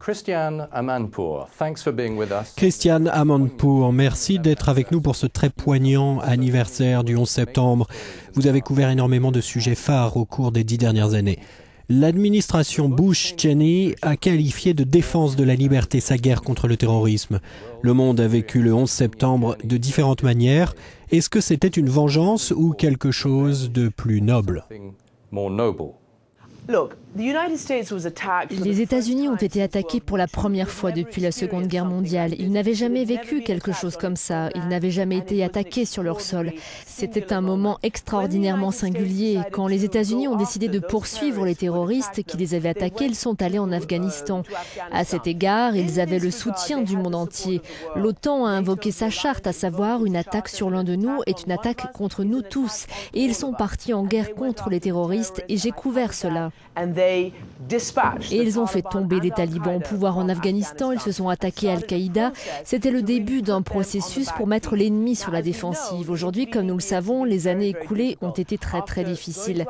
Christiane Amanpour, thanks for being with us. Christiane Amanpour, merci d'être avec nous pour ce très poignant anniversaire du 11 septembre. Vous avez couvert énormément de sujets phares au cours des 10 dernières années. L'administration Bush-Cheney a qualifié de défense de la liberté sa guerre contre le terrorisme. Le monde a vécu le 11 septembre de différentes manières. Est-ce que c'était une vengeance ou quelque chose de plus noble? Les États-Unis ont été attaqués pour la première fois depuis la Seconde Guerre mondiale. Ils n'avaient jamais vécu quelque chose comme ça. Ils n'avaient jamais été attaqués sur leur sol. C'était un moment extraordinairement singulier. Quand les États-Unis ont décidé de poursuivre les terroristes qui les avaient attaqués, ils sont allés en Afghanistan. À cet égard, ils avaient le soutien du monde entier. L'OTAN a invoqué sa charte, à savoir une attaque sur l'un de nous est une attaque contre nous tous. Et ils sont partis en guerre contre les terroristes et j'ai couvert cela. Et ils ont fait tomber les talibans au pouvoir en Afghanistan, ils se sont attaqués à Al-Qaïda. C'était le début d'un processus pour mettre l'ennemi sur la défensive. Aujourd'hui, comme nous le savons, les années écoulées ont été très difficiles.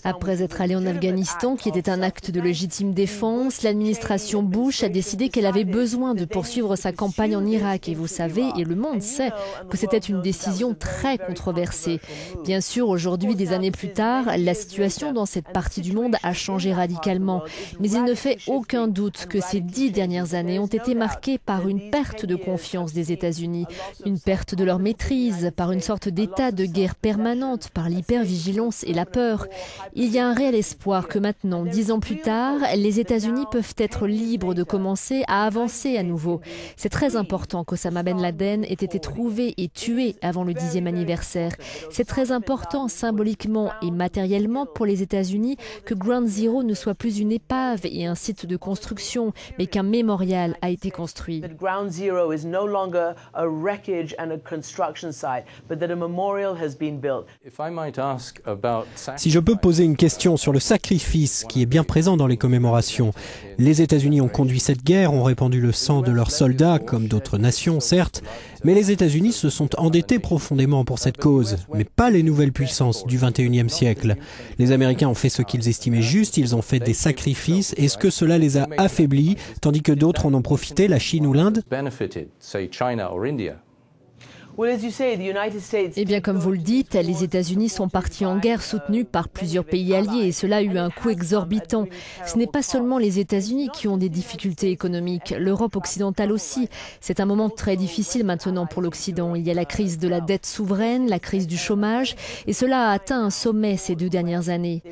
Après être allé en Afghanistan, qui était un acte de légitime défense, l'administration Bush a décidé qu'elle avait besoin de poursuivre sa campagne en Irak. Et vous savez, et le monde sait, que c'était une décision très controversée. Bien sûr, aujourd'hui, des années plus tard, la situation dans cette partie du monde a changé radicalement. Mais il ne fait aucun doute que ces 10 dernières années ont été marquées par une perte de confiance des États-Unis, une perte de leur maîtrise, par une sorte d'état de guerre permanente, par l'hypervigilance et la peur. Il y a un réel espoir que maintenant, 10 ans plus tard, les États-Unis peuvent être libres de commencer à avancer à nouveau. C'est très important qu'Osama Ben Laden ait été trouvé et tué avant le 10e anniversaire. C'est très important symboliquement et matériellement pour les États-Unis que Ground Zero ne soit plus une épave et un site de construction, mais qu'un mémorial a été construit. Si je peux poser une question sur le sacrifice qui est bien présent dans les commémorations. Les États-Unis ont conduit cette guerre, ont répandu le sang de leurs soldats, comme d'autres nations, certes, mais les États-Unis se sont endettés profondément pour cette cause, mais pas les nouvelles puissances du XXIe siècle. Les Américains ont fait ce qu'ils estimaient juste, ils ont fait des sacrifices. Est-ce que cela les a affaiblis, tandis que d'autres en ont profité, la Chine ou l'Inde? Eh bien, comme vous le dites, les États-Unis sont partis en guerre soutenus par plusieurs pays alliés et cela a eu un coût exorbitant. Ce n'est pas seulement les États-Unis qui ont des difficultés économiques, l'Europe occidentale aussi. C'est un moment très difficile maintenant pour l'Occident. Il y a la crise de la dette souveraine, la crise du chômage et cela a atteint un sommet ces 2 dernières années.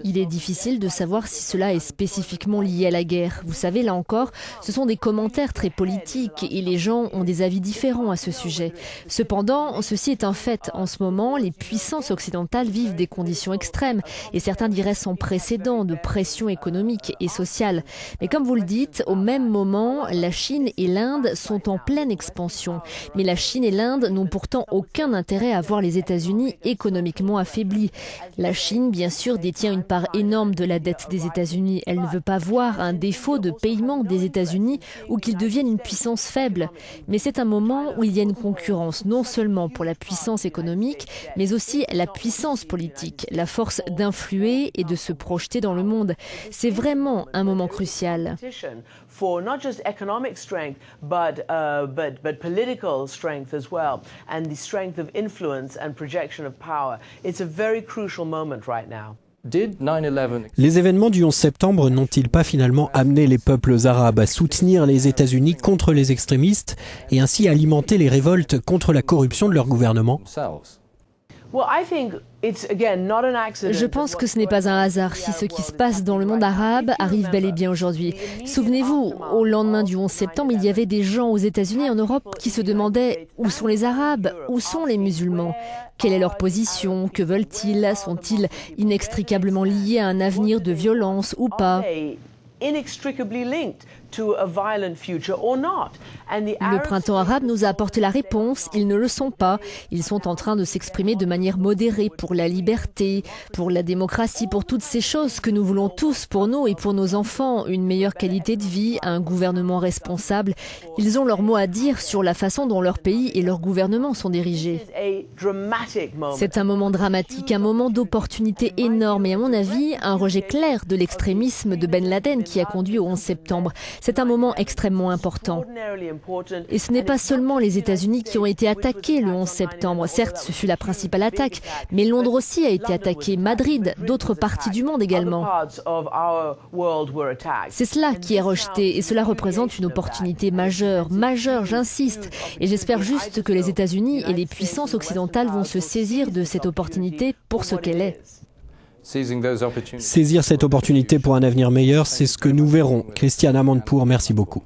Il est difficile de savoir si cela est spécifiquement lié à la guerre. Vous savez, là encore, ce sont des commentaires très politiques et les gens ont des avis différents à ce sujet. Cependant, ceci est un fait. En ce moment, les puissances occidentales vivent des conditions extrêmes et certains diraient sans précédent de pression économique et sociale. Mais comme vous le dites, au même moment, la Chine et l'Inde sont en pleine expansion. Mais la Chine et l'Inde n'ont pourtant aucun intérêt à voir les États-Unis économiquement affaiblis. La Chine, bien sûr, détient une part énorme de la dette des États-Unis. Elle ne veut pas voir un défaut de paiement des États-Unis ou qu'ils deviennent une puissance faible. Mais c'est un moment où il y a une concurrence non seulement pour la puissance économique, mais aussi la puissance politique, la force d'influer et de se projeter dans le monde. C'est vraiment un moment crucial. For not just economic strength, but political strength as well, and the strength of influence and projection of power. It's a very crucial moment right now. Les événements du 11 septembre n'ont-ils pas finalement amené les peuples arabes à soutenir les États-Unis contre les extrémistes et ainsi alimenter les révoltes contre la corruption de leur gouvernement? Je pense que ce n'est pas un hasard si ce qui se passe dans le monde arabe arrive bel et bien aujourd'hui. Souvenez-vous, au lendemain du 11 septembre, il y avait des gens aux États-Unis et en Europe qui se demandaient où sont les Arabes, où sont les musulmans, quelle est leur position, que veulent-ils, sont-ils inextricablement liés à un avenir de violence ou pas? Le printemps arabe nous a apporté la réponse, ils ne le sont pas. Ils sont en train de s'exprimer de manière modérée pour la liberté, pour la démocratie, pour toutes ces choses que nous voulons tous pour nous et pour nos enfants. Une meilleure qualité de vie, un gouvernement responsable. Ils ont leur mot à dire sur la façon dont leur pays et leur gouvernement sont dirigés. C'est un moment dramatique, un moment d'opportunité énorme et à mon avis, un rejet clair de l'extrémisme de Ben Laden qui a conduit au 11 septembre. C'est un moment extrêmement important. Et ce n'est pas seulement les États-Unis qui ont été attaqués le 11 septembre. Certes, ce fut la principale attaque, mais Londres aussi a été attaqué, Madrid, d'autres parties du monde également. C'est cela qui est rejeté et cela représente une opportunité majeure, j'insiste. Et j'espère juste que les États-Unis et les puissances occidentales vont se saisir de cette opportunité pour ce qu'elle est. Saisir cette opportunité pour un avenir meilleur, c'est ce que nous verrons. Christiane Amanpour, merci beaucoup.